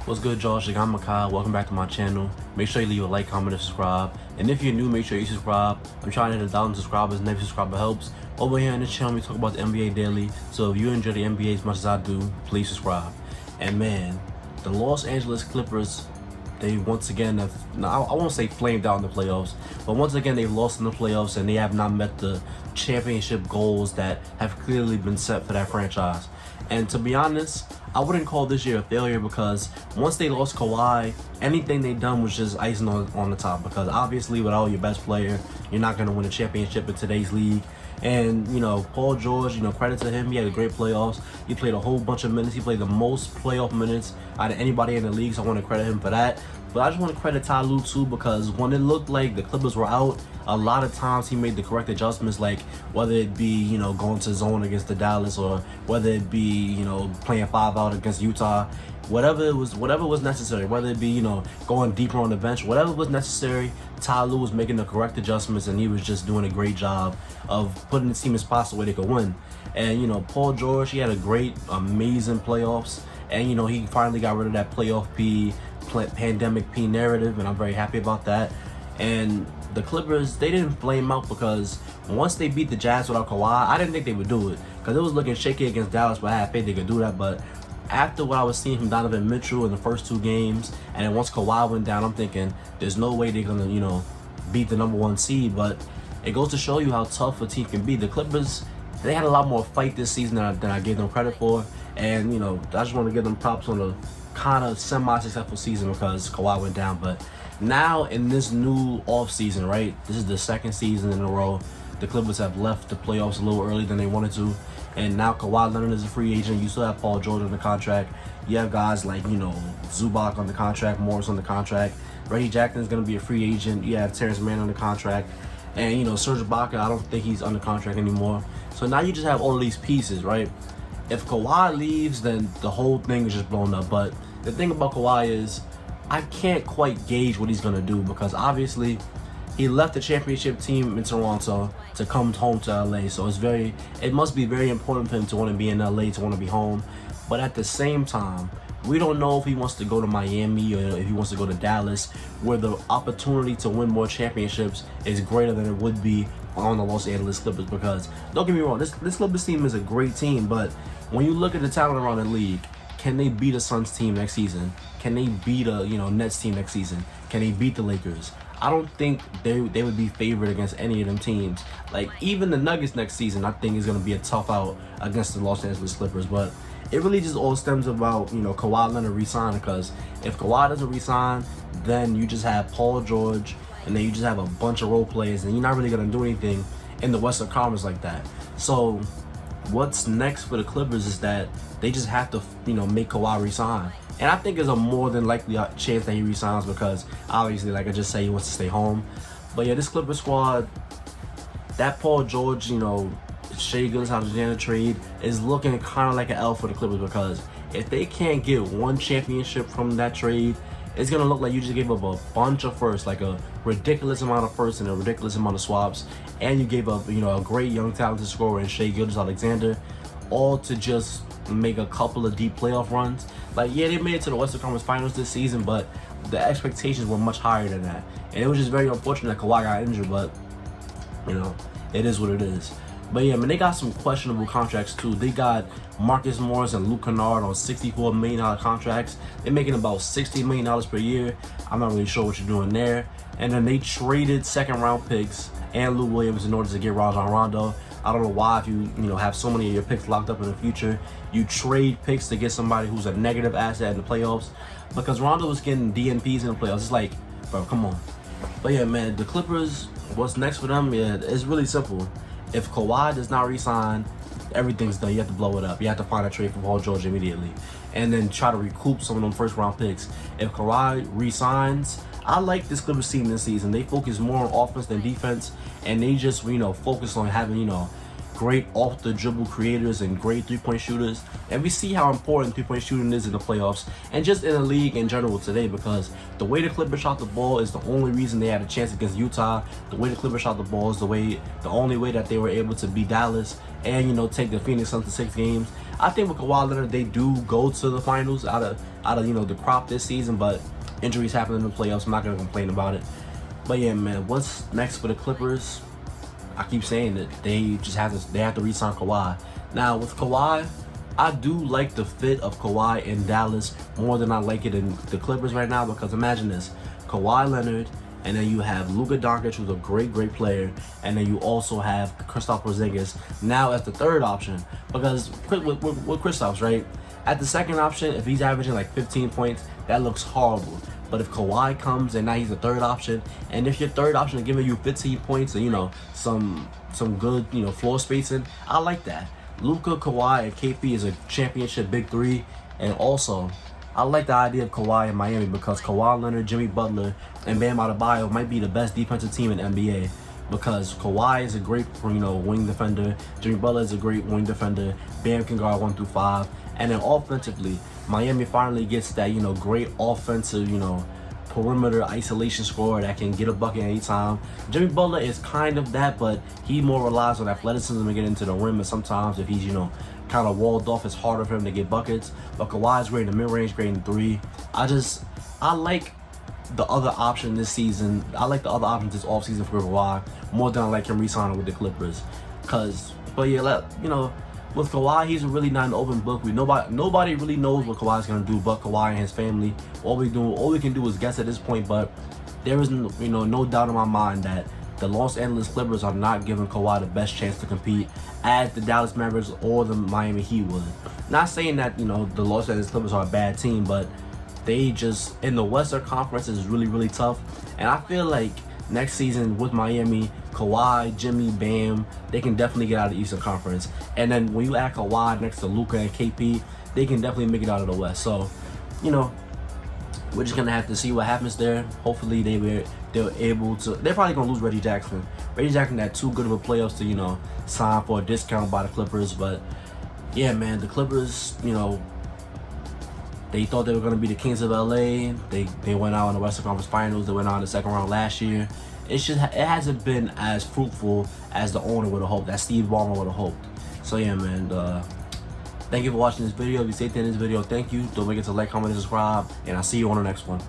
What's good, Josh? I'm Makai. Welcome back to my channel. Make sure you leave a like, comment, and subscribe. And if you're new, make sure you subscribe. I'm trying to hit 1,000 subscribers, and every subscriber helps. Over here on this channel, we talk about the NBA daily. So if you enjoy the NBA as much as I do, please subscribe. And man, the Los Angeles Clippers, they once again have, I won't say flamed out in the playoffs, but once again they've lost in the playoffs and they have not met the championship goals that have clearly been set for that franchise. And to be honest, I wouldn't call this year a failure because once they lost Kawhi, anything they done was just icing on the top, because obviously without your best player, you're not going to win a championship in today's league. And, Paul George, credit to him. He had a great playoffs. He played a whole bunch of minutes. He played the most playoff minutes out of anybody in the league, so I want to credit him for that. But I just want to credit Ty Lue too, because when it looked like the Clippers were out, a lot of times he made the correct adjustments, like whether it be, going to zone against the Dallas, or whether it be, playing 5 out against Utah. Whatever was necessary, whether it be, going deeper on the bench, whatever was necessary, Ty Lue was making the correct adjustments, and he was just doing a great job of putting the team in spots where they could win. And, Paul George, he had a great, amazing playoffs, and, he finally got rid of that playoff pandemic P narrative, and I'm very happy about that. And the Clippers, they didn't flame out because once they beat the Jazz without Kawhi, I didn't think they would do it, because it was looking shaky against Dallas, but I had faith they could do that. But after what I was seeing from Donovan Mitchell in the first 2 games, and then once Kawhi went down, I'm thinking there's no way they're gonna, beat the #1 seed. But it goes to show you how tough a team can be. The Clippers, they had a lot more fight this season than I gave them credit for, and I just want to give them props on a kind of semi-successful season because Kawhi went down. But now in this new offseason, right, this is the 2nd season in a row the Clippers have left the playoffs a little earlier than they wanted to. And now Kawhi Leonard is a free agent. You still have Paul George on the contract. You have guys like, Zubac on the contract, Morris on the contract. Reggie Jackson is going to be a free agent. You have Terrence Mann on the contract. And, Serge Ibaka, I don't think he's under contract anymore. So now you just have all of these pieces, right? If Kawhi leaves, then the whole thing is just blown up. But the thing about Kawhi is I can't quite gauge what he's going to do, because obviously he left the championship team in Toronto to come home to LA. So it must be very important for him to want to be in LA, to want to be home. But at the same time, we don't know if he wants to go to Miami or if he wants to go to Dallas, where the opportunity to win more championships is greater than it would be on the Los Angeles Clippers. Because don't get me wrong, this Clippers team is a great team, but when you look at the talent around the league, can they beat a Suns team next season? Can they beat a Nets team next season? Can they beat the Lakers? I don't think they would be favored against any of them teams. Like, even the Nuggets next season, I think is going to be a tough out against the Los Angeles Clippers. But it really just all stems about, Kawhi Leonard resigning, because if Kawhi doesn't resign, then you just have Paul George, and then you just have a bunch of role players, and you're not really going to do anything in the Western Conference like that. So what's next for the Clippers is that they just have to, make Kawhi resign. And I think there's a more than likely chance that he resigns, because obviously, like I just said, he wants to stay home. But yeah, this Clippers squad, that Paul George, Shai Gilgeous-Alexander trade is looking kind of like an L for the Clippers, because if they can't get one championship from that trade, it's going to look like you just gave up a bunch of firsts, like a ridiculous amount of firsts and a ridiculous amount of swaps. And you gave up, a great young talented scorer in Shai Gilgeous-Alexander, all to just make a couple of deep playoff runs. Like, yeah, they made it to the Western Conference Finals this season, but the expectations were much higher than that. And it was just very unfortunate that Kawhi got injured, but, it is what it is. But yeah, they got some questionable contracts too. They got Marcus Morris and Luke Kennard on $64 million contracts. They're making about $60 million per year. I'm not really sure what you're doing there. And then they traded 2nd-round picks and Lou Williams in order to get Rajon Rondo. I don't know why, if you have so many of your picks locked up in the future, you trade picks to get somebody who's a negative asset in the playoffs, because Rondo was getting DNPs in the playoffs. It's like, bro, come on. But yeah, man, the Clippers, what's next for them? Yeah, it's really simple. If Kawhi does not resign, everything's done. You have to blow it up. You have to find a trade for Paul George immediately, and then try to recoup some of them 1st-round picks. If Kawhi resigns, I like this Clippers team this season. They focus more on offense than defense, and they just, focus on having, great off-the-dribble creators and great three-point shooters. And we see how important three-point shooting is in the playoffs and just in the league in general today, because the way the Clippers shot the ball is the only reason they had a chance against Utah. The way the Clippers shot the ball is the only way that they were able to beat Dallas and, take the Phoenix Suns to 6 games. I think with Kawhi Leonard, they do go to the finals out of the crop this season, but injuries happen in the playoffs. I'm not gonna complain about it. But yeah, man, what's next for the Clippers? I keep saying that they have to re-sign Kawhi. Now with Kawhi, I do like the fit of Kawhi in Dallas more than I like it in the Clippers right now, because imagine this: Kawhi Leonard, and then you have Luka Doncic, who's a great player, and then you also have Kristaps Porzingis now as the third option. Because with Kristaps, right, at the second option, if he's averaging like 15 points, that looks horrible. But if Kawhi comes and now he's the third option, and if your third option is giving you 15 points and some good floor spacing, I like that. Luka, Kawhi, and KP is a championship big three, and also I like the idea of Kawhi in Miami because Kawhi Leonard, Jimmy Butler, and Bam Adebayo might be the best defensive team in NBA. Because Kawhi is a great wing defender, Jimmy Butler is a great wing defender, Bam can guard 1 through 5, and then offensively, Miami finally gets that great offensive perimeter isolation scorer that can get a bucket anytime. Jimmy Butler is kind of that, but he more relies on athleticism to get into the rim, and sometimes if he's kind of walled off, it's harder for him to get buckets. But Kawhi's great in the mid-range, great in 3. I like the other option this season. I like the other options this offseason for Kawhi more than I like him re-signing with the Clippers. With Kawhi, he's really not an open book. Nobody really knows what Kawhi's gonna do but Kawhi and his family. All we can do is guess at this point. But there is no doubt in my mind that the Los Angeles Clippers are not giving Kawhi the best chance to compete as the Dallas Mavericks or the Miami Heat would. Not saying that the Los Angeles Clippers are a bad team, but they just in the Western Conference is really tough. And I feel like next season with Miami, Kawhi, Jimmy, Bam, they can definitely get out of the Eastern Conference. And then when you add Kawhi next to Luka and KP, they can definitely make it out of the West. So, we're just gonna have to see what happens there. Hopefully they're able to. They're probably gonna lose Reggie Jackson. Reggie Jackson had too good of a playoffs to sign for a discount by the Clippers. But yeah, man, the Clippers, they thought they were gonna be the Kings of LA. They went out in the Western Conference Finals. They went out in the second round last year. It hasn't been as fruitful as the owner would have hoped, as Steve Ballmer would have hoped. So yeah, man. Thank you for watching this video. If you stayed in this video, thank you. Don't forget to like, comment, and subscribe. And I'll see you on the next one.